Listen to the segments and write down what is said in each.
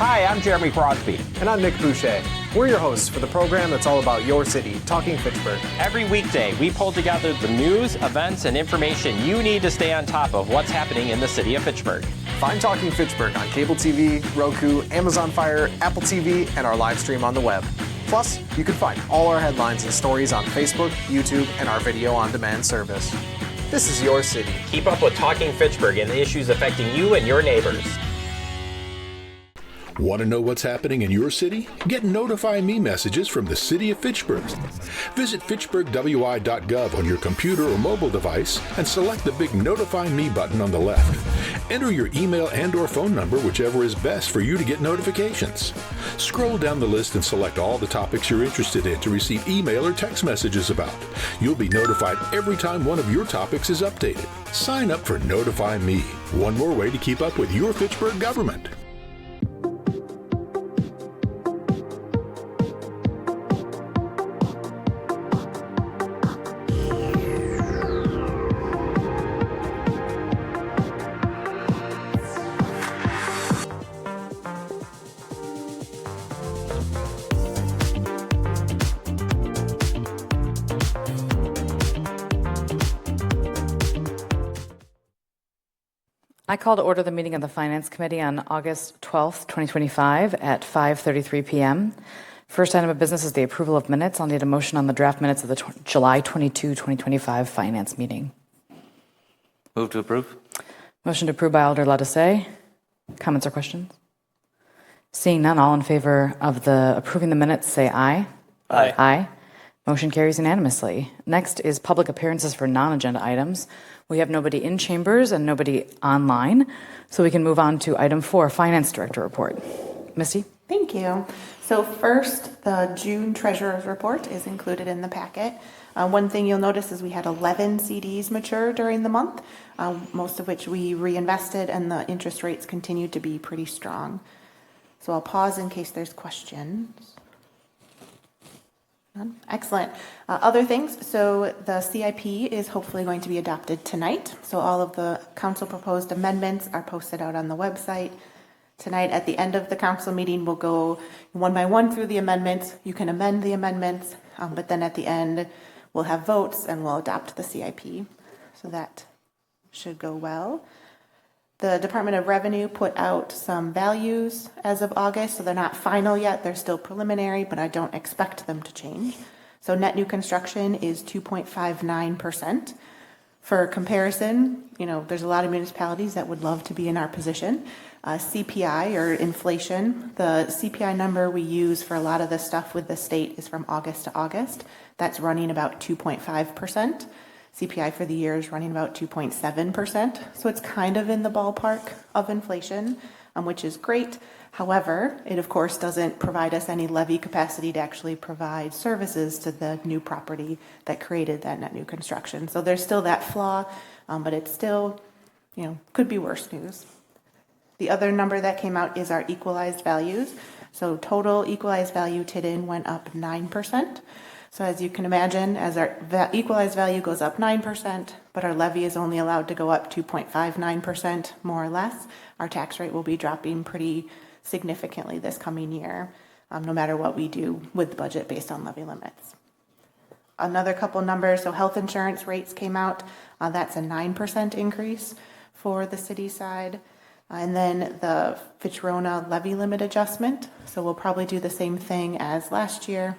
Hi, I'm Jeremy Crosby. And I'm Nick Boucher. We're your hosts for the program that's all about your city, Talking Fitchburg. Every weekday, we pull together the news, events, and information you need to stay on top of what's happening in the city of Fitchburg. Find Talking Fitchburg on cable TV, Roku, Amazon Fire, Apple TV, and our live stream on the web. Plus, you can find all our headlines and stories on Facebook, YouTube, and our video on demand service. This is your city. Keep up with Talking Fitchburg and the issues affecting you and your neighbors. Want to know what's happening in your city? Get Notify Me messages from the City of Fitchburg. Visit fitchburgwi.gov on your computer or mobile device and select the big Notify Me button on the left. Enter your email and/or phone number, whichever is best for you to get notifications. Scroll down the list and select all the topics you're interested in to receive email or text messages about. You'll be notified every time one of your topics is updated. Sign up for Notify Me, one more way to keep up with your Fitchburg government. I call to order the meeting of the Finance Committee on August 12th, 2025 at 5:33 p.m. First item of business is the approval of minutes. I'll need a motion on the draft minutes of the July 22, 2025 Finance meeting. Move to approve. Motion to approve by Alder Lattice. Comments or questions? Seeing none, all in favor of approving the minutes, say aye. Aye. Aye. Motion carries unanimously. Next is public appearances for non-agenda items. We have nobody in chambers and nobody online, so we can move on to item 4, Finance Director Report. Misty? Thank you. So first, the June Treasurer's Report is included in the packet. One thing you'll notice is we had 11 CDs mature during the month, most of which we reinvested, and the interest rates continue to be pretty strong. So I'll pause in case there's questions. None? Excellent. Other things, so the CIP is hopefully going to be adopted tonight. So all of the council proposed amendments are posted out on the website. Tonight at the end of the council meeting, we'll go one by one through the amendments. You can amend the amendments, but then at the end, we'll have votes and we'll adopt the CIP. So that should go well. The Department of Revenue put out some values as of August, so they're not final yet. They're still preliminary, but I don't expect them to change. So net new construction is 2.59%. For comparison, there's a lot of municipalities that would love to be in our position. CPI, or inflation, the CPI number we use for a lot of this stuff with the state is from August to August. That's running about 2.5%. CPI for the year is running about 2.7%. So it's kind of in the ballpark of inflation, which is great. However, it of course doesn't provide us any levy capacity to actually provide services to the new property that created that net new construction. So there's still that flaw, but it's still, could be worse news. The other number that came out is our equalized values. So total equalized value TIDN went up 9%. So as you can imagine, as our equalized value goes up 9%, but our levy is only allowed to go up 2.59%, more or less, our tax rate will be dropping pretty significantly this coming year, no matter what we do with the budget based on levy limits. Another couple numbers, so health insurance rates came out. That's a 9% increase for the city side. And then the Fitch-Rona levy limit adjustment. So we'll probably do the same thing as last year.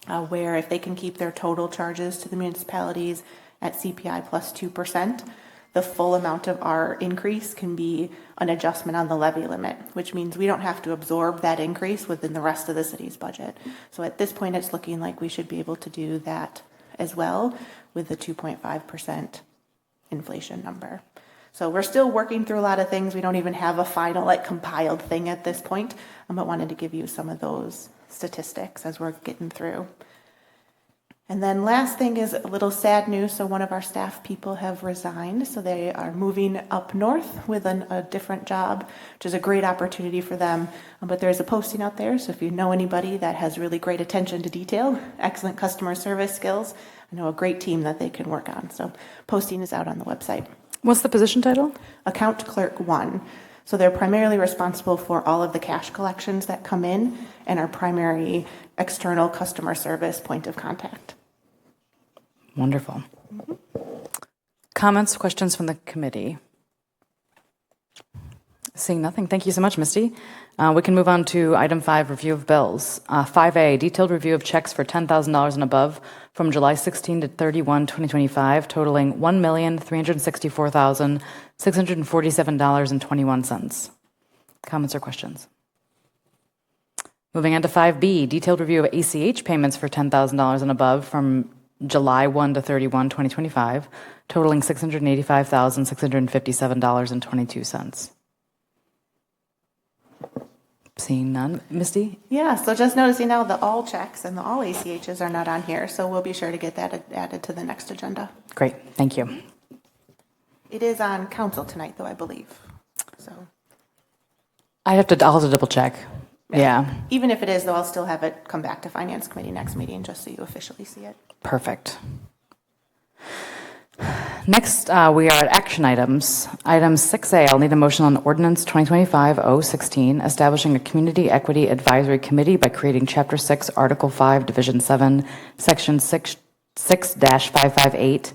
Where if they can keep their total charges to the municipalities at CPI plus 2%, the full amount of our increase can be an adjustment on the levy limit, which means we don't have to absorb that increase within the rest of the city's budget. So at this point, it's looking like we should be able to do that as well with the 2.5% inflation number. So we're still working through a lot of things. We don't even have a final compiled thing at this point, but wanted to give you some of those statistics as we're getting through. And then last thing is a little sad news. So one of our staff people have resigned. So they are moving up north with a different job, which is a great opportunity for them. But there's a posting out there. So if you know anybody that has really great attention to detail, excellent customer service skills, I know a great team that they can work on. So posting is out on the website. What's the position title? Account Clerk 1. So they're primarily responsible for all of the cash collections that come in and our primary external customer service point of contact. Wonderful. Comments, questions from the committee? Seeing nothing. Thank you so much, Misty. We can move on to item 5, review of bills. 5A, detailed review of checks for $10,000 and above from July 16 to 31, 2025, totaling $1,364,647.21. Comments or questions? Moving on to 5B, detailed review of ACH payments for $10,000 and above from July 1 to 31, 2025, totaling $685,657.22. Seeing none. Misty? Yeah, so just noticing now the all checks and the all ACHs are not on here, so we'll be sure to get that added to the next agenda. Great, thank you. It is on council tonight, though, I believe. So I'll have to double check. Yeah, even if it is, though, I'll still have it come back to Finance Committee next meeting, just so you officially see it. perfect. Next, we are at action items. Item 6A, I'll need a motion on Ordinance 2025-016, establishing a Community Equity Advisory Committee by creating Chapter 6, Article 5, Division 7, Section 6-558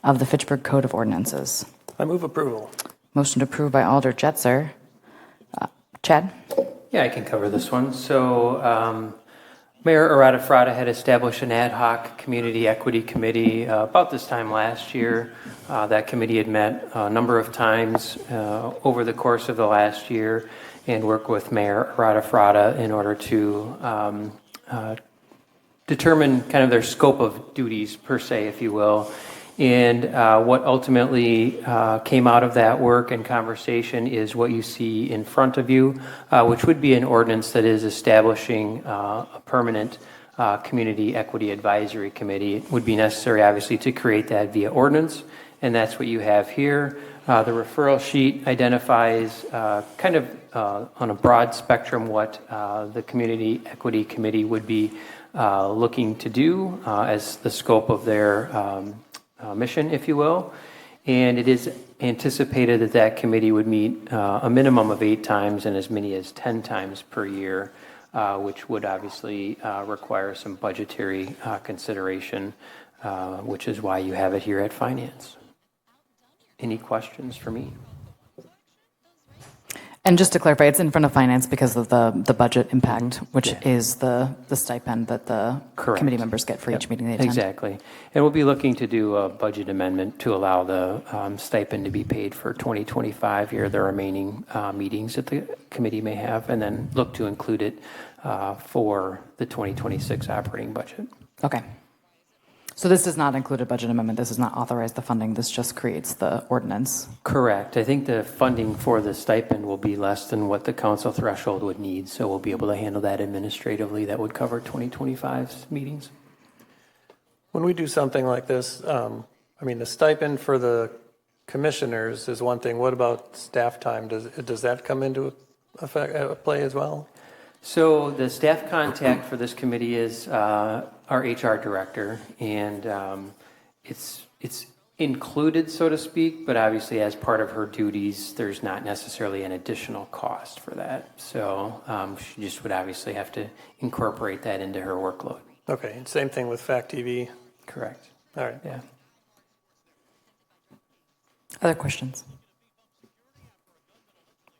of the Fitchburg Code of Ordinances. I move approval. Motion approved by Alder Jetzer. Chad? Yeah, I can cover this one. So Mayor Arata had established an ad hoc community equity committee about this time last year. That committee had met a number of times over the course of the last year and worked with Mayor Arata in order to determine kind of their scope of duties per se, if you will. And what ultimately came out of that work and conversation is what you see in front of you, which would be an ordinance that is establishing a permanent Community Equity Advisory Committee. It would be necessary, obviously, to create that via ordinance, and that's what you have here. The referral sheet identifies kind of on a broad spectrum what the Community Equity Committee would be looking to do as the scope of their mission, if you will. And it is anticipated that that committee would meet a minimum of 8 times and as many as 10 times per year, which would obviously require some budgetary consideration, which is why you have it here at Finance. Any questions for me? And just to clarify, it's in front of Finance because of the budget impact, which is the stipend that the committee members get for each meeting they attend. Exactly. And we'll be looking to do a budget amendment to allow the stipend to be paid for 2025 here, the remaining meetings that the committee may have, and then look to include it for the 2026 operating budget. Okay. So this does not include a budget amendment. This does not authorize the funding. This just creates the ordinance. Correct. I think the funding for the stipend will be less than what the council threshold would need, so we'll be able to handle that administratively. That would cover 2025's meetings. When we do something like this, I mean, the stipend for the commissioners is one thing. What about staff time? Does that come into play as well? So the staff contact for this committee is our HR director, and it's included, so to speak, but obviously as part of her duties, there's not necessarily an additional cost for that. So she just would obviously have to incorporate that into her workload. Okay, and same thing with FACTv. Correct. All right. Yeah. Other questions?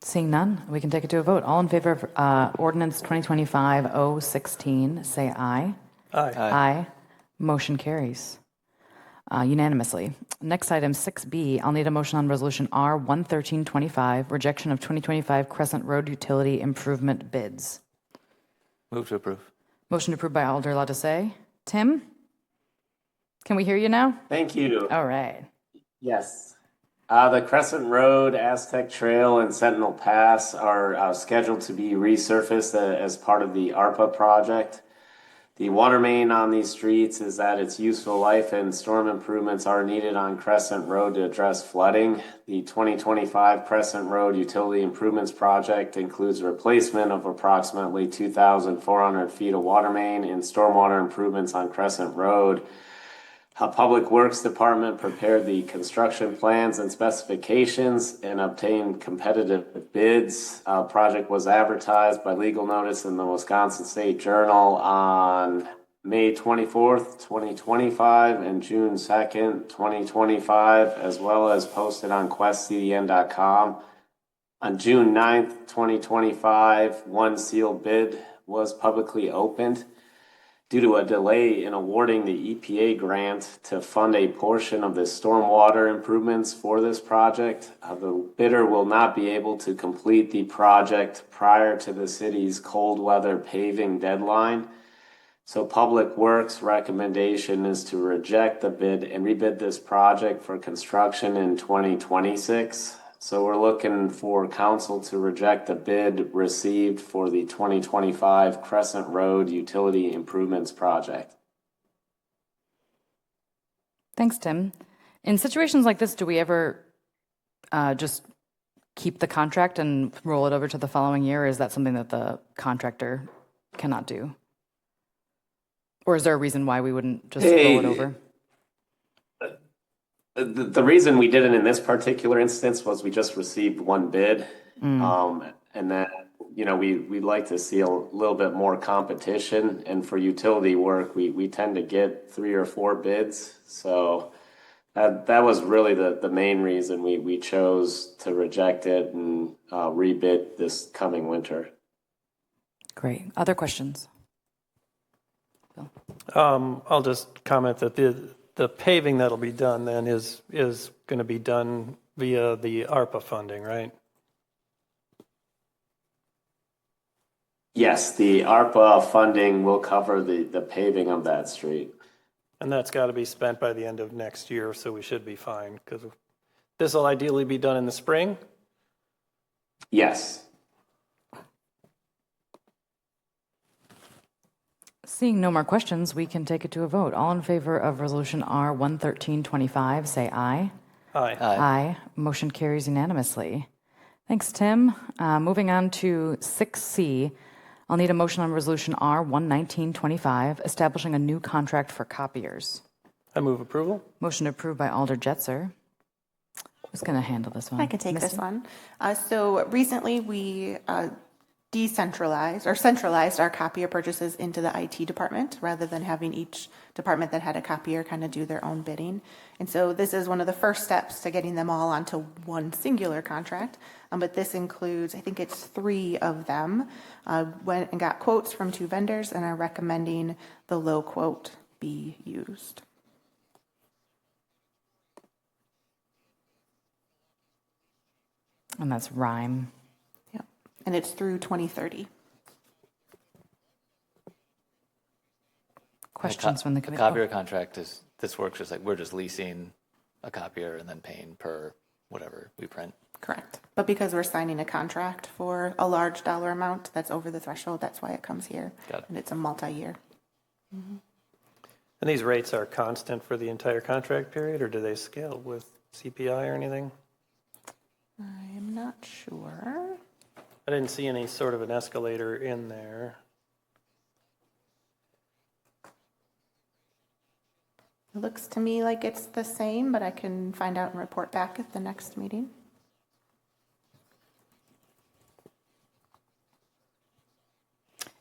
Seeing none, we can take it to a vote. All in favor of Ordinance 2025-016, say aye. Aye. Aye. Motion carries unanimously. Next item, 6B, I'll need a motion on Resolution R-11325, rejection of 2025 Crescent Road Utility Improvement bids. Move to approve. Motion approved by Alder Latisse. Tim? Can we hear you now? Thank you. All right. Yes. The Crescent Road, Aztec Trail, and Sentinel Pass are scheduled to be resurfaced as part of the ARPA project. The water main on these streets is at its useful life, and storm improvements are needed on Crescent Road to address flooding. The 2025 Crescent Road Utility Improvements Project includes replacement of approximately 2,400 feet of water main and stormwater improvements on Crescent Road. Public Works Department prepared the construction plans and specifications and obtained competitive bids. Project was advertised by legal notice in the Wisconsin State Journal on May 24th, 2025 and June 2nd, 2025, as well as posted on questcdn.com. On June 9th, 2025, one sealed bid was publicly opened. Due to a delay in awarding the EPA grant to fund a portion of the stormwater improvements for this project, the bidder will not be able to complete the project prior to the city's cold weather paving deadline. So Public Works' recommendation is to reject the bid and rebid this project for construction in 2026. So we're looking for council to reject the bid received for the 2025 Crescent Road Utility Improvements Project. Thanks, Tim. In situations like this, do we ever just keep the contract and roll it over to the following year, or is that something that the contractor cannot do? Or is there a reason why we wouldn't just roll it over? The reason we did it in this particular instance was we just received one bid. And then, we'd like to see a little bit more competition. And for utility work, we tend to get 3 or 4 bids. So that was really the main reason we chose to reject it and rebid this coming winter. Great. Other questions? Bill? I'll just comment that the paving that'll be done then is going to be done via the ARPA funding, right? Yes, the ARPA funding will cover the paving of that street. And that's got to be spent by the end of next year, so we should be fine, because this will ideally be done in the spring? Yes. Seeing no more questions, we can take it to a vote. All in favor of Resolution R 11325, say aye. Aye. Aye. Motion carries unanimously. Thanks, Tim. Moving on to 6C, I'll need a motion on Resolution R 11925, establishing a new contract for copiers. I move approval. Motion approved by Alder Jetzer. Who's going to handle this one? I can take Misty? this one. So recently we centralized our copier purchases into the IT department rather than having each department that had a copier kind of do their own bidding. And so this is one of the first steps to getting them all onto one singular contract. But this includes, I think it's 3 of them, went and got quotes from 2 vendors and are recommending the low quote be used. And that's Rhyme. And it's through 2030. Questions from the committee? Copier contract is, this works just like we're just leasing a copier and then paying per whatever we print. Correct. But because we're signing a contract for a large dollar amount that's over the threshold, that's why it comes here. Got it. And it's a multi-year. And these rates are constant for the entire contract period, or do they scale with CPI or anything? I'm not sure. I didn't see any sort of an escalator in there. It looks to me like it's the same, but I can find out and report back at the next meeting.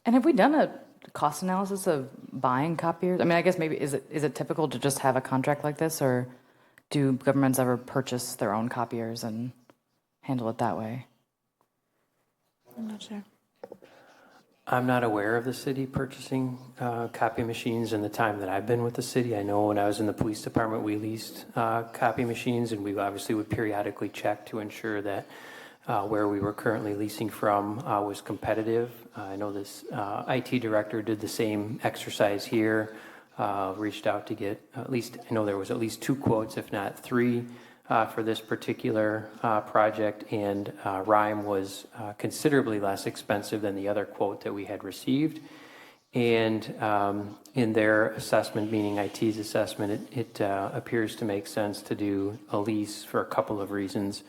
And have we done a cost analysis of buying copiers? I mean, I guess maybe is it typical to just have a contract like this, or do governments ever purchase their own copiers and handle it that way? I'm not sure. I'm not aware of the city purchasing copy machines in the time that I've been with the city. I know when I was in the police department, we leased copy machines, and we obviously would periodically check to ensure that where we were currently leasing from was competitive. I know this IT director did the same exercise here, reached out to get at least, I know there was at least 2 quotes, if not 3, for this particular project, and Rhyme was considerably less expensive than the other quote that we had received. And in their assessment, meaning IT's assessment, it appears to make sense to do a lease for a couple of reasons.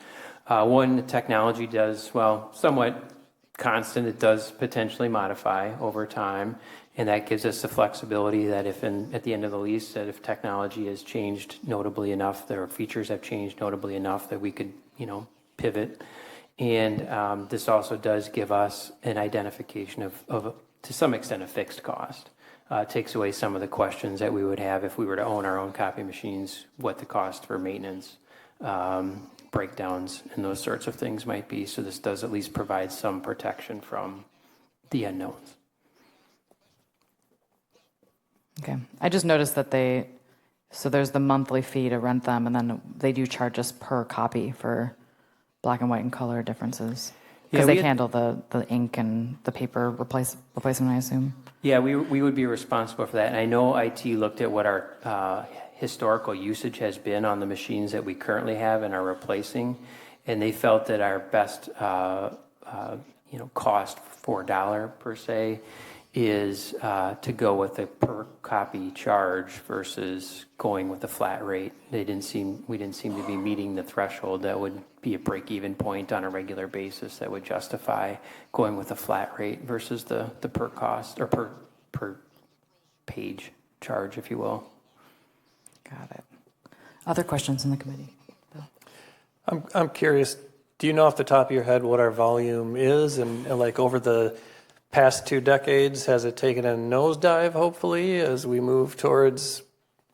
One, the technology does, well, somewhat constant. It does potentially modify over time, and that gives us the flexibility that if at the end of the lease, that if technology has changed notably enough, their features have changed notably enough that we could, pivot. And this also does give us an identification of to some extent, a fixed cost. It takes away some of the questions that we would have if we were to own our own copy machines, what the cost for maintenance, breakdowns, and those sorts of things might be. So this does at least provide some protection from the unknowns. Okay. I just noticed that so there's the monthly fee to rent them, and then they do charge us per copy for black and white and color differences. Because they handle the ink and the paper replacement, I assume. Yeah, we would be responsible for that. And I know IT looked at what our historical usage has been on the machines that we currently have and are replacing, and they felt that our best cost for $1 per se is to go with a per copy charge versus going with a flat rate. We didn't seem to be meeting the threshold that would be a break-even point on a regular basis that would justify going with a flat rate versus the per cost or per page charge, if you will. Got it. Other questions in the committee? Bill? I'm curious, do you know off the top of your head what our volume is? And like over the past 2 decades, has it taken a nosedive, hopefully, as we move towards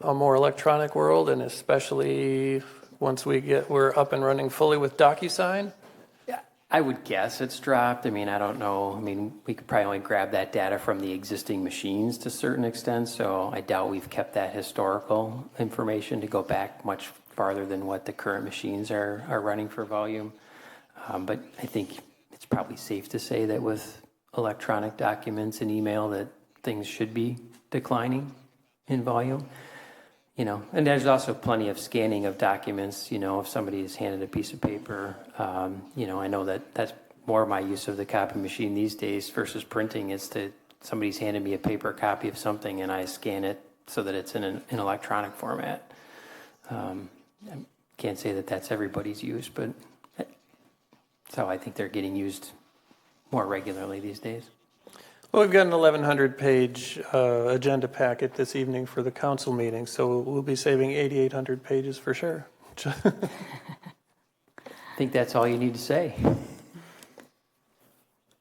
a more electronic world, and especially once we're up and running fully with DocuSign? Yeah, I would guess it's dropped. I mean, I don't know. I mean, we could probably only grab that data from the existing machines to a certain extent, so I doubt we've kept that historical information to go back much farther than what the current machines are running for volume. But I think it's probably safe to say that with electronic documents and email that things should be declining in volume. And there's also plenty of scanning of documents. If somebody is handed a piece of paper, I know that that's more my use of the copy machine these days versus printing is somebody's handed me a paper copy of something and I scan it so that it's in an electronic format. I can't say that that's everybody's use, but that's how I think they're getting used more regularly these days. Well, we've got an 1,100-page agenda packet this evening for the council meeting, so we'll be saving 8,800 pages for sure. I think that's all you need to say.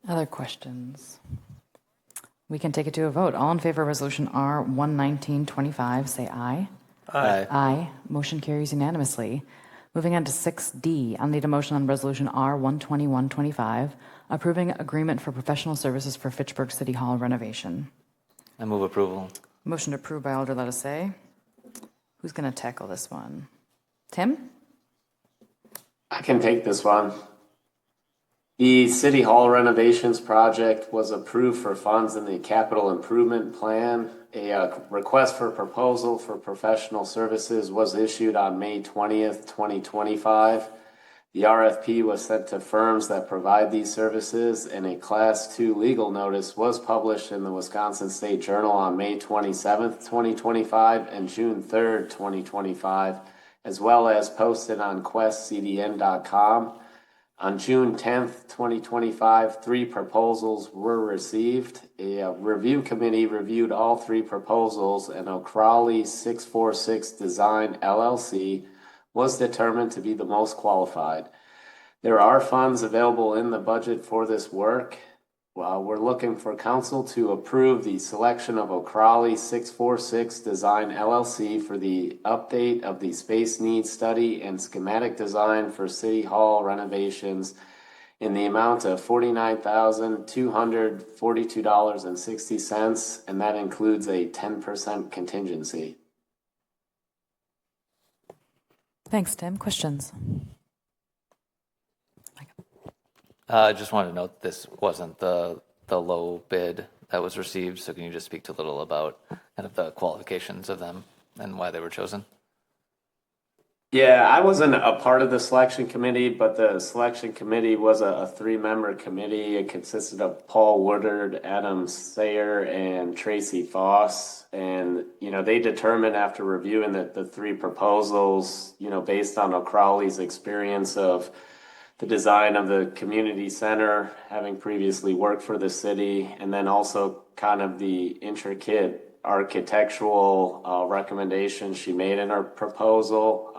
Other questions? We can take it to a vote. All in favor of Resolution R11925, say aye. Aye. Aye. Motion carries unanimously. Moving on to 6D, I'll need a motion on Resolution R12125, approving agreement for professional services for Fitchburg City Hall renovation. I move approval. Motion approved by Alder Lettuce. Who's going to tackle this one? Tim? I can take this one. The City Hall renovations project was approved for funds in the capital improvement plan. A request for proposal for professional services was issued on May 20th, 2025. The RFP was sent to firms that provide these services, and a Class 2 legal notice was published in the Wisconsin State Journal on May 27th, 2025 and June 3rd, 2025, as well as posted on questcdn.com. On June 10th, 2025, 3 proposals were received. A review committee reviewed all 3 proposals, and O'Crawley 646 Design LLC was determined to be the most qualified. There are funds available in the budget for this work. We're looking for council to approve the selection of O'Crawley 646 Design LLC for the update of the space needs study and schematic design for City Hall renovations in the amount of $49,242.60, and that includes a 10% contingency. Thanks, Tim. Questions? I just wanted to note this wasn't the low bid that was received, so can you just speak to a little about kind of the qualifications of them and why they were chosen? Yeah, I wasn't a part of the selection committee, but the selection committee was a 3-member committee. It consisted of Paul Woodard, Adam Sayer, and Tracy Foss. And, they determined after reviewing the 3 proposals, based on O'Crawley's experience of the design of the community center, having previously worked for the city, and then also kind of the intricate architectural recommendations she made in her proposal.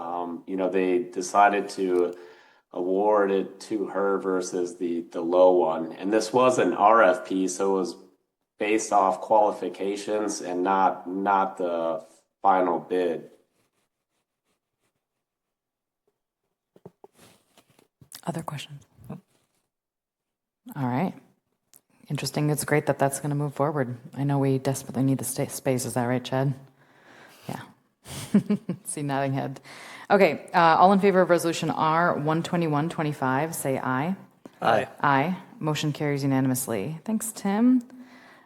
They decided to award it to her versus the low one. And this was an RFP, so it was based off qualifications and not the final bid. Other questions? All right. Interesting. It's great that that's going to move forward. I know we desperately need the space. Is that right, Chad? Yeah. See, nodding head. Okay. All in favor of resolution R 12125, say aye. Aye. Aye. Motion carries unanimously. Thanks, Tim.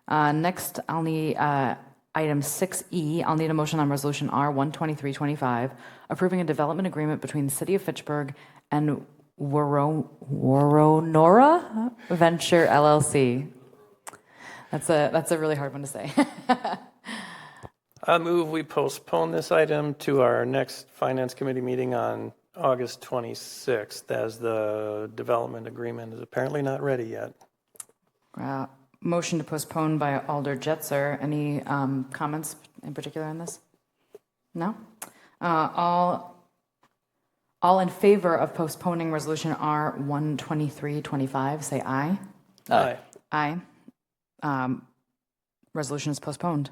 Next, I'll need item 6E. I'll need a motion on resolution R 12325, approving a development agreement between the City of Fitchburg and Woronora Venture LLC. That's a really hard one to say. I move we postpone this item to our next Finance Committee meeting on August 26th, as the development agreement is apparently not ready yet. Motion to postpone by Alder Jetzer. Any comments in particular on this? No? All in favor of postponing resolution R 12325, say aye. Aye. Aye. Resolution is postponed.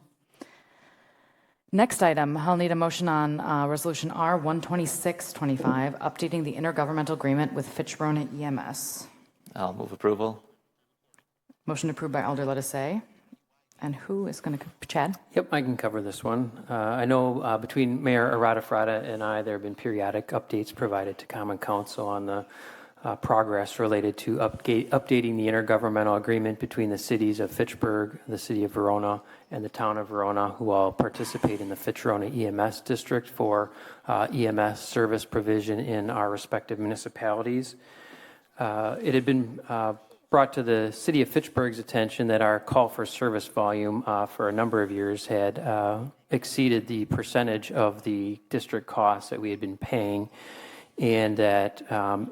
Next item, I'll need a motion on resolution R 12625, updating the intergovernmental agreement with Fitchburg EMS. I'll move approval. Motion approved by Alder Lettuce. And who is going to, Chad? Yep, I can cover this one. I know between Mayor Aratafrada and I, there have been periodic updates provided to Common Council on the progress related to updating the intergovernmental agreement between the cities of Fitchburg, the city of Verona, and the town of Verona, who all participate in the Fitch-Verona EMS district for EMS service provision in our respective municipalities. It had been brought to the city of Fitchburg's attention that our call for service volume for a number of years had exceeded the percentage of the district costs that we had been paying, and that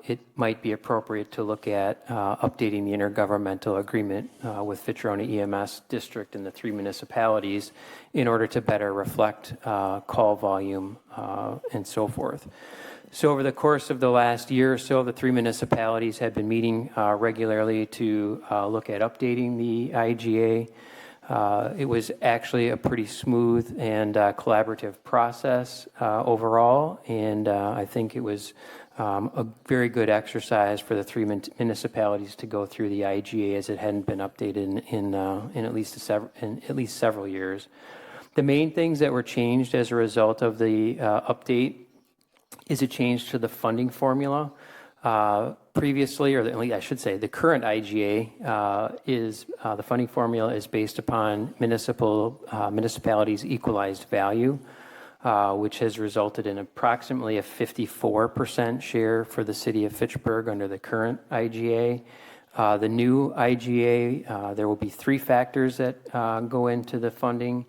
it might be appropriate to look at updating the intergovernmental agreement with Fitch-Verona EMS district and the 3 municipalities in order to better reflect call volume and so forth. So over the course of the last year or so, the 3 municipalities have been meeting regularly to look at updating the IGA. It was actually a pretty smooth and collaborative process overall, and I think it was a very good exercise for the 3 municipalities to go through the IGA, as it hadn't been updated in at least several years. The main things that were changed as a result of the update is a change to the funding formula. Previously, or at least I should say, the current IGA is the funding formula is based upon municipalities' equalized value, which has resulted in approximately a 54% share for the city of Fitchburg under the current IGA. The new IGA, there will be 3 factors that go into the funding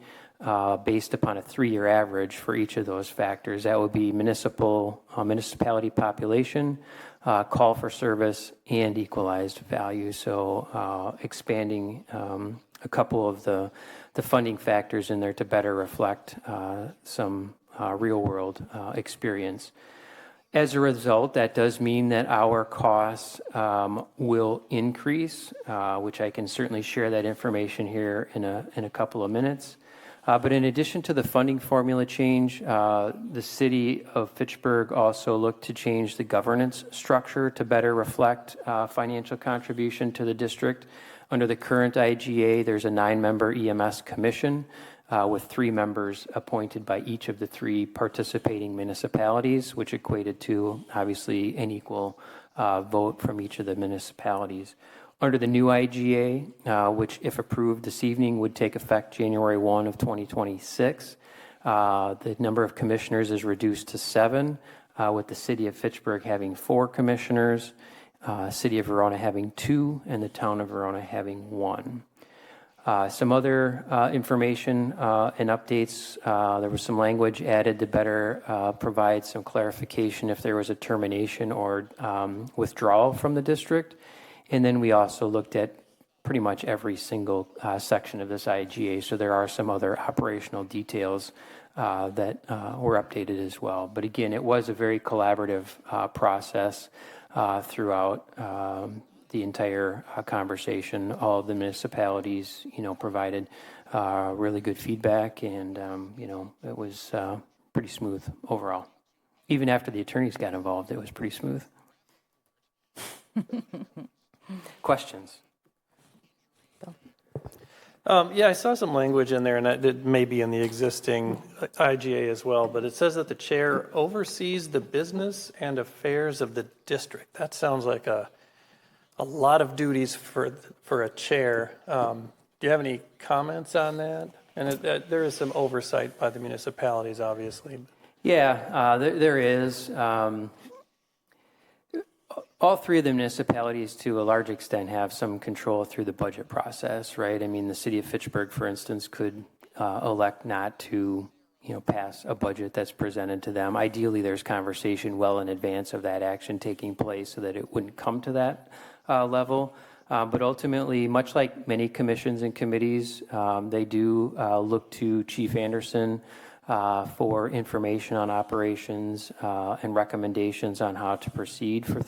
based upon a 3-year average for each of those factors. That would be municipality population, call for service, and equalized value. So expanding a couple of the funding factors in there to better reflect some real-world experience. As a result, that does mean that our costs will increase, which I can certainly share that information here in a couple of minutes. But in addition to the funding formula change, the city of Fitchburg also looked to change the governance structure to better reflect financial contribution to the district. Under the current IGA, there's a 9-member EMS commission with 3 members appointed by each of the 3 participating municipalities, which equated to, obviously, an equal vote from each of the municipalities. Under the new IGA, which, if approved this evening, would take effect January 1 of 2026, the number of commissioners is reduced to 7, with the city of Fitchburg having 4 commissioners, city of Verona having 2, and the town of Verona having 1. Some other information and updates, there was some language added to better provide some clarification if there was a termination or withdrawal from the district. And then we also looked at pretty much every single section of this IGA. So there are some other operational details that were updated as well. But again, it was a very collaborative process throughout the entire conversation. All of the municipalities, provided really good feedback, and it was pretty smooth overall. Even after the attorneys got involved, it was pretty smooth. Questions? Yeah, I saw some language in there, and it may be in the existing IGA as well, but it says that the chair oversees the business and affairs of the district. That sounds like a lot of duties for a chair. Do you have any comments on that? And there is some oversight by the municipalities, obviously. Yeah, there is. All three of the municipalities, to a large extent, have some control through the budget process, right? I mean, the city of Fitchburg, for instance, could elect not to, pass a budget that's presented to them. Ideally, there's conversation well in advance of that action taking place so that it wouldn't come to that level. But ultimately, much like many commissions and committees, they do look to Chief Anderson for information on operations and recommendations on how to proceed with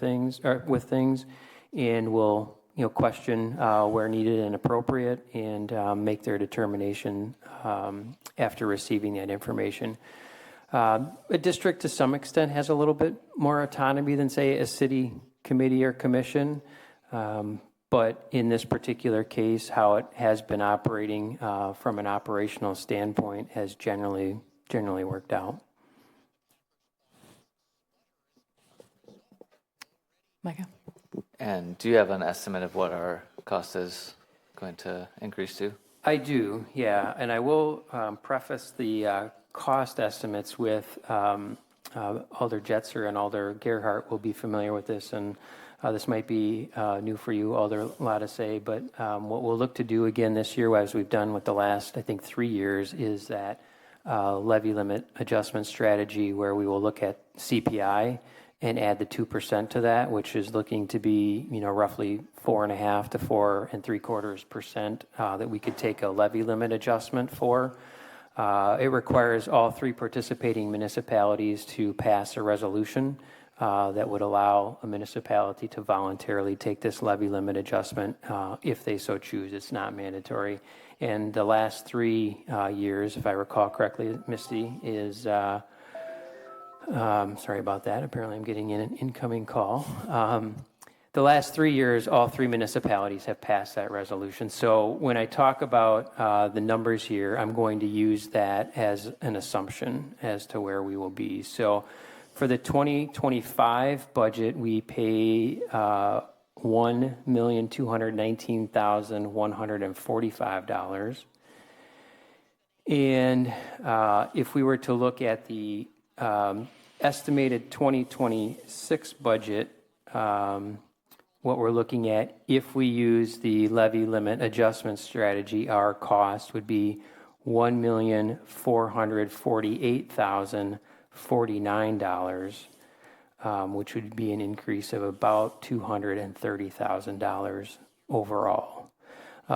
things, and will question where needed and appropriate, and make their determination after receiving that information. A district, to some extent, has a little bit more autonomy than, say, a city committee or commission. But in this particular case, how it has been operating from an operational standpoint has generally worked out. Micah? And do you have an estimate of what our cost is going to increase to? I do, yeah. And I will preface the cost estimates with Alder Jetzer and Alder Gerhardt will be familiar with this, and this might be new for you, Alder Lattice, but what we'll look to do again this year, as we've done with the last, I think, 3 years, is that levy limit adjustment strategy where we will look at CPI and add the 2% to that, which is looking to be, roughly 4.5 to 4.75% that we could take a levy limit adjustment for. It requires all three participating municipalities to pass a resolution that would allow a municipality to voluntarily take this levy limit adjustment if they so choose. It's not mandatory. And the last 3 years, if I recall correctly, Misty, is, sorry about that. Apparently I'm getting an incoming call. The last 3 years, all three municipalities have passed that resolution. So when I talk about the numbers here, I'm going to use that as an assumption as to where we will be. So for the 2025 budget, we pay $1,219,145. And if we were to look at the estimated 2026 budget, what we're looking at, if we use the levy limit adjustment strategy, our cost would be $1,448,049, which would be an increase of about $230,000 overall.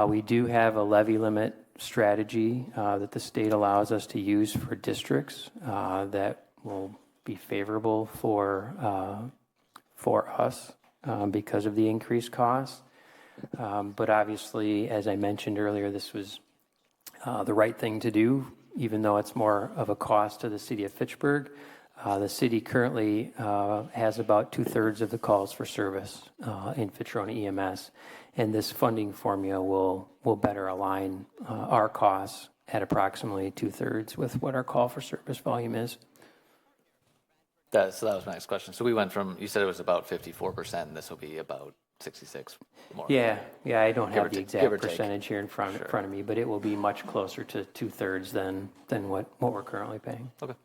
We do have a levy limit strategy that the state allows us to use for districts that will be favorable for us because of the increased costs. But obviously, as I mentioned earlier, this was the right thing to do, even though it's more of a cost to the city of Fitchburg. The city currently has about 2/3 of the calls for service in Fitrona EMS, and this funding formula will better align our costs at approximately 2/3 with what our call for service volume is. So that was my next question. So we went from, you said it was about 54%, and this will be about 66 more. Yeah, I don't have the exact take. percentage here in front of me, but it will be much closer to 2/3 than what we're currently paying. Okay.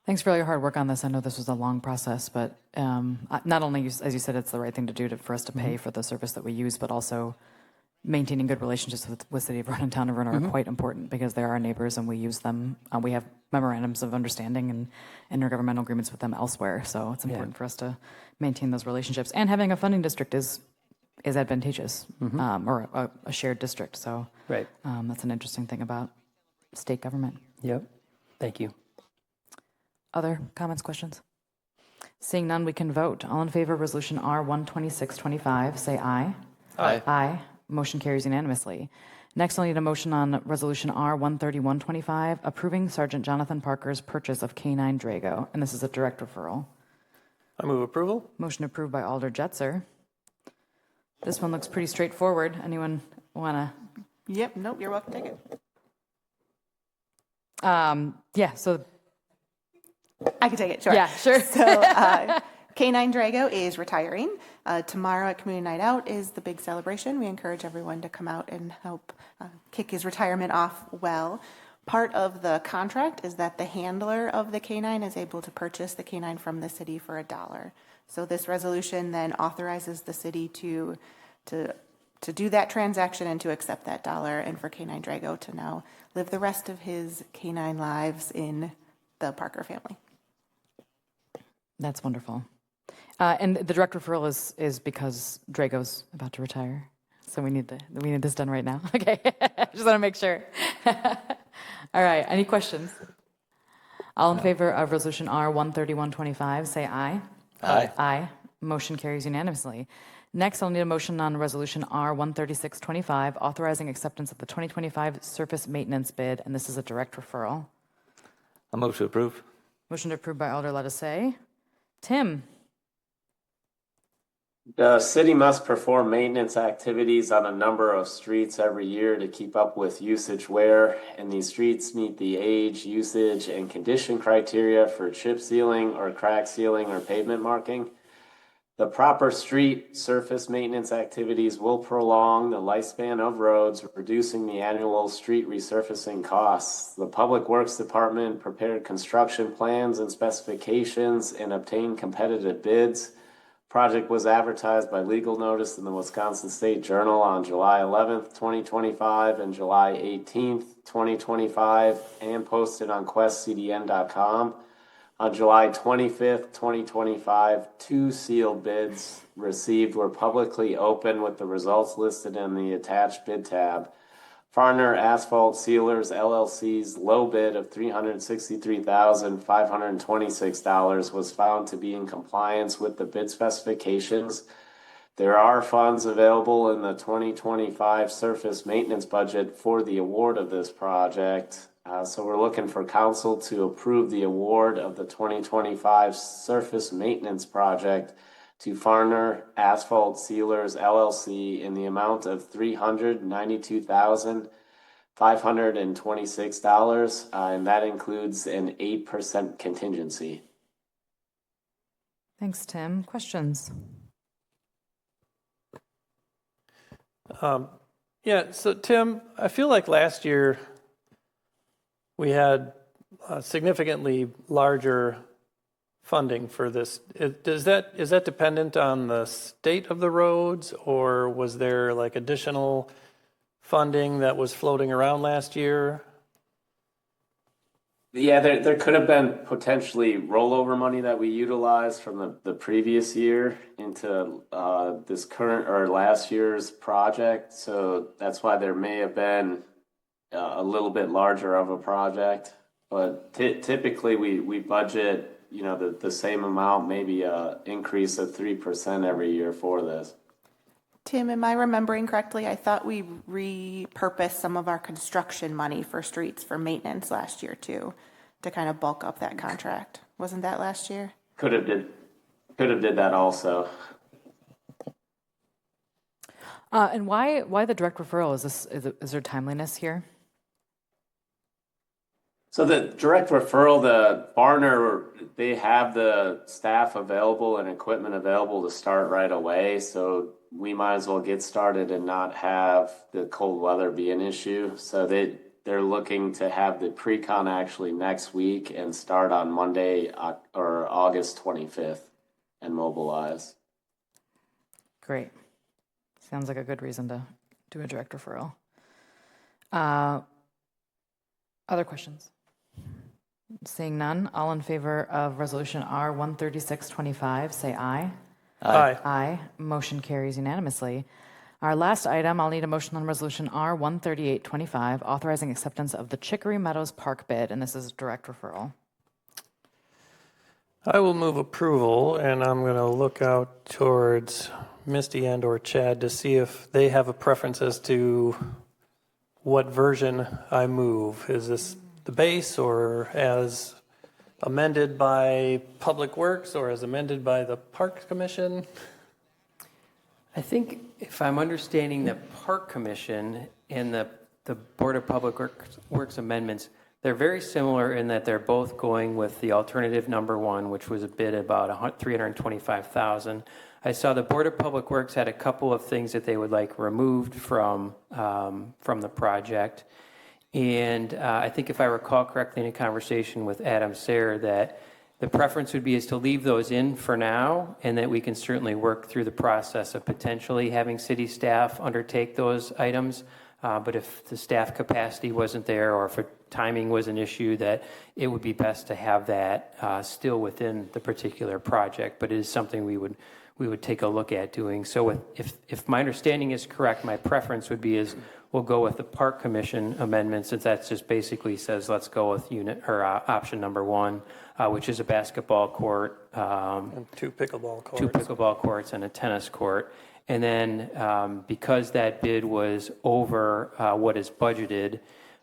Thanks for all your hard work on this. I know this was a long process, but not only, as you said, it's the right thing to do for us to pay for the service that we use, but also maintaining good relationships with City of Vernon, Town of Vernon are quite important because they're our neighbors and we use them. We have memorandums of understanding and intergovernmental agreements with them elsewhere. So it's important for us to maintain those relationships. And having a funding district is advantageous, or a shared district. So that's an interesting thing about state government. Yep. Thank you. Other comments, questions? Seeing none, we can vote. All in favor of Resolution R12625, say aye. Aye. Aye. Motion carries unanimously. Next, I'll need a motion on Resolution R13125, approving Sergeant Jonathan Parker's purchase of K9 Drago, and this is a direct referral. I move approval. Motion approved by Alder Jetzer. This one looks pretty straightforward. Anyone want to? Yep, nope, you're welcome to take it. So I can take it, sure. Yeah, sure. So K9 Drago is retiring. Tomorrow at Community Night Out is the big celebration. We encourage everyone to come out and help kick his retirement off well. Part of the contract is that the handler of the K9 is able to purchase the K9 from the city for $1. So this resolution then authorizes the city to do that transaction and to accept that $1, and for K9 Drago to now live the rest of his K9 lives in the Parker family. that's wonderful. And the direct referral is because Drago's about to retire, so we need this done right now. Okay, just want to make sure. All right. Any questions? All in favor of Resolution R13125, say aye. Aye. Aye. Motion carries unanimously. Next, I'll need a motion on Resolution R13625, authorizing acceptance of the 2025 surface maintenance bid, and this is a direct referral. I'll move to approve. Motion approved by Alder Lettuce. Tim? The city must perform maintenance activities on a number of streets every year to keep up with usage wear, and these streets meet the age, usage, and condition criteria for chip sealing or crack sealing or pavement marking. The proper street surface maintenance activities will prolong the lifespan of roads, reducing the annual street resurfacing costs. The Public Works Department prepared construction plans and specifications and obtained competitive bids. Project was advertised by legal notice in the Wisconsin State Journal on July 11th, 2025 and July 18th, 2025, and posted on questcdn.com. On July 25th, 2025, 2 sealed bids received were publicly open with the results listed in the attached bid tab. Farner Asphalt Sealers LLC's low bid of $363,526 was found to be in compliance with the bid specifications. There are funds available in the 2025 surface maintenance budget for the award of this project. So we're looking for council to approve the award of the 2025 surface maintenance project to Farner Asphalt Sealers LLC in the amount of $392,526, and that includes an 8% contingency. Thanks, Tim. Questions? So Tim, I feel like last year we had significantly larger funding for this. Is that dependent on the state of the roads, or was there like additional funding that was floating around last year? Yeah, there could have been potentially rollover money that we utilized from the previous year into this current or last year's project. So that's why there may have been a little bit larger of a project. But typically we budget, the same amount, maybe an increase of 3% every year for this. Tim, am I remembering correctly? I thought we repurposed some of our construction money for streets for maintenance last year too, to kind of bulk up that contract. Wasn't that last year? Could have did that also. And why the direct referral? Is there timeliness here? So the direct referral, the Barner, they have the staff available and equipment available to start right away. So we might as well get started and not have the cold weather be an issue. So they're looking to have the pre-con actually next week and start on Monday or August 25th and mobilize. Great. Sounds like a good reason to do a direct referral. Other questions? Seeing none, all in favor of Resolution R 13625, say aye. Aye. Aye. Motion carries unanimously. Our last item, I'll need a motion on Resolution R 13825, authorizing acceptance of the Chicory Meadows Park bid, and this is direct referral. I will move approval, and I'm going to look out towards Misty and or Chad to see if they have a preference as to what version I move. Is this the base or as amended by Public Works or as amended by the Parks Commission? I think if I'm understanding the Park Commission and the Board of Public Works amendments, they're very similar in that they're both going with the alternative number one, which was a bid about $325,000. I saw the Board of Public Works had a couple of things that they would like removed from the project. And I think if I recall correctly in a conversation with Adam Sayre, that the preference would be is to leave those in for now, and that we can certainly work through the process of potentially having city staff undertake those items. But if the staff capacity wasn't there, or if timing was an issue, that it would be best to have that still within the particular project. But it is something we would take a look at doing. So if my understanding is correct, my preference would be is we'll go with the Park Commission amendment, since that just basically says let's go with option number one, which is a basketball court, And two pickleball courts. two pickleball courts and a tennis court. And then because that bid was over what is budgeted,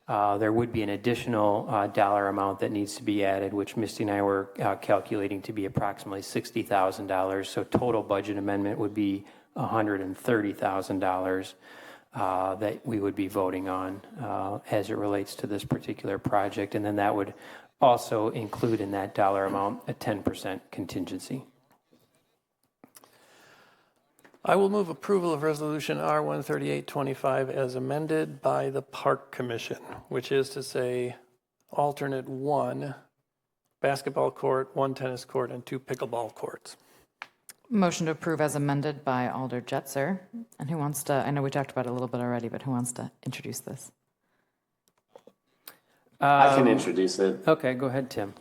there would be an additional dollar amount that needs to be added, which Misty and I were calculating to be approximately $60,000. So total budget amendment would be $130,000 that we would be voting on as it relates to this particular project. And then that would also include in that dollar amount a 10% contingency. I will move approval of Resolution R 13825 as amended by the Park Commission, which is to say alternate one basketball court, one tennis court, and two pickleball courts. Motion to approve as amended by Alder Jetzer. And who wants to, I know we talked about it a little bit already, but who wants to introduce this? I can introduce it. Okay, go ahead, Tim.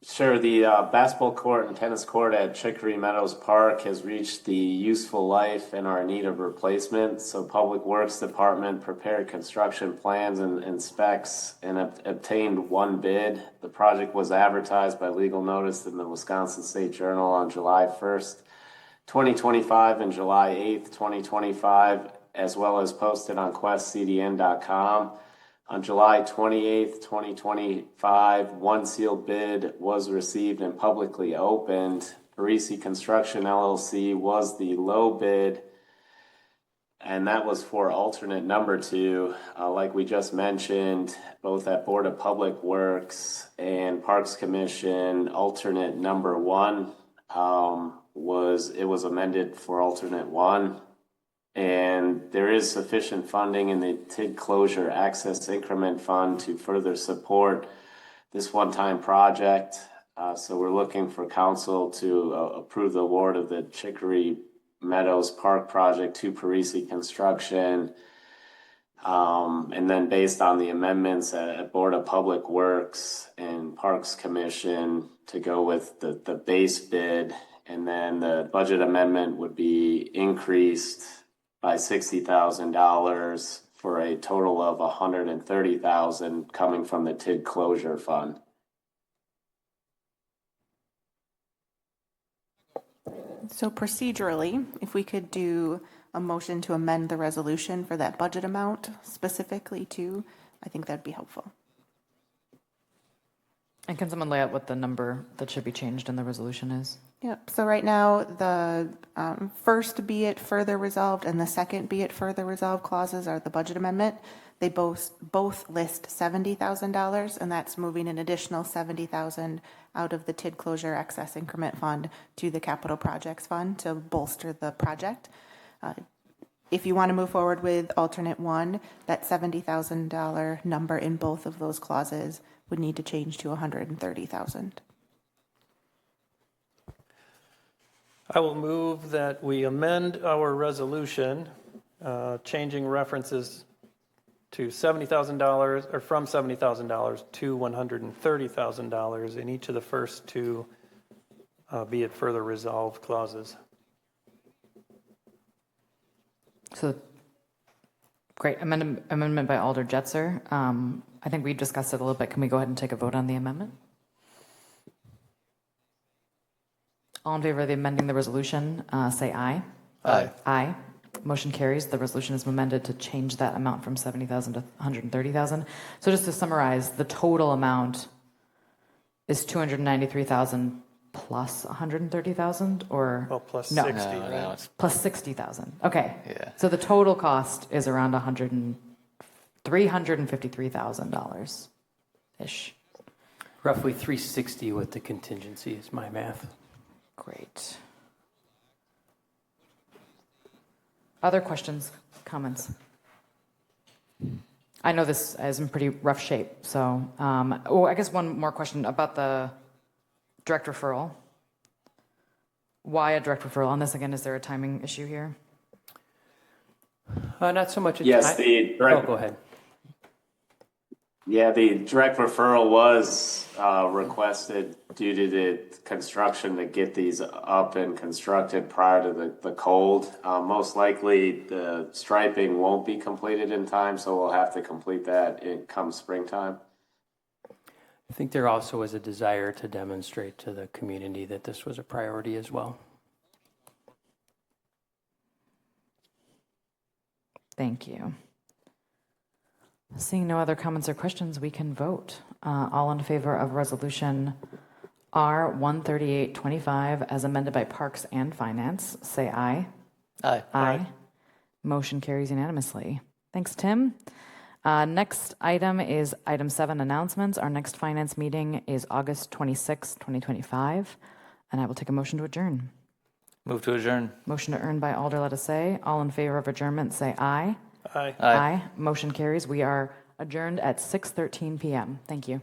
Sure, the basketball court and tennis court at Chicory Meadows Park has reached the useful life and are in need of replacement. So Public Works Department prepared construction plans and specs and obtained one bid. The project was advertised by legal notice in the Wisconsin State Journal on July 1st, 2025 and July 8th, 2025, as well as posted on questcdn.com. On July 28th, 2025, one sealed bid was received and publicly opened. Parisi Construction LLC was the low bid, and that was for alternate number two. Like we just mentioned, both at Board of Public Works and Parks Commission, alternate number one was amended for alternate one. And there is sufficient funding in the TID Closure Access Increment Fund to further support this one-time project. So we're looking for council to approve the award of the Chicory Meadows Park project to Parisi Construction. And then based on the amendments at Board of Public Works and Parks Commission to go with the base bid. And then the budget amendment would be increased by $60,000 for a total of $130,000 coming from the TID Closure Fund. So procedurally, if we could do a motion to amend the resolution for that budget amount specifically too, I think that'd be helpful. And can someone lay out what the number that should be changed in the resolution is? Yep. So right now, the first be it further resolved and the second be it further resolved clauses are the budget amendment. They both list $70,000, and that's moving an additional $70,000 out of the TID Closure Excess Increment Fund to the Capital Projects Fund to bolster the project. if you want to move forward with alternate one, that $70,000 number in both of those clauses would need to change to $130,000. I will move that we amend our resolution, changing references to $70,000 or from $70,000 to $130,000 in each of the first two be it further resolved clauses. So, great. Amendment by Alder Jetzer. I think we discussed it a little bit. Can we go ahead and take a vote on the amendment? All in favor of the amending the resolution, say aye. Aye. Aye. Motion carries. The resolution is amended to change that amount from 70,000 to 130,000. So just to summarize, the total amount is 293,000 plus 130,000, or Well, plus no, 60, No, right? no, it's plus 60,000. Okay. Yeah. So the total cost is around $353,000 ish. Roughly 360 with the contingency is my math. Great. Other questions, comments? I know this is in pretty rough shape, so I guess one more question about the direct referral. Why a direct referral on this? Again, is there a timing issue here? Not so much. Yes, the direct. Oh, go ahead. Yeah, the direct referral was requested due to the construction to get these up and constructed prior to the cold. Most likely the striping won't be completed in time, so we'll have to complete that come springtime. I think there also was a desire to demonstrate to the community that this was a priority as well. Thank you. Seeing no other comments or questions, we can vote. All in favor of resolution R 13825 as amended by Parks and Finance, say aye. Aye. Aye. Motion carries unanimously. Thanks, Tim. Next item is item 7, announcements. Our next finance meeting is August 26, 2025, and I will take a motion to adjourn. Move to adjourn. Motion to earn by Alder Lettuce. All in favor of adjournment, say aye. Aye. Aye. Motion carries. We are adjourned at 6:13 p.m. Thank you.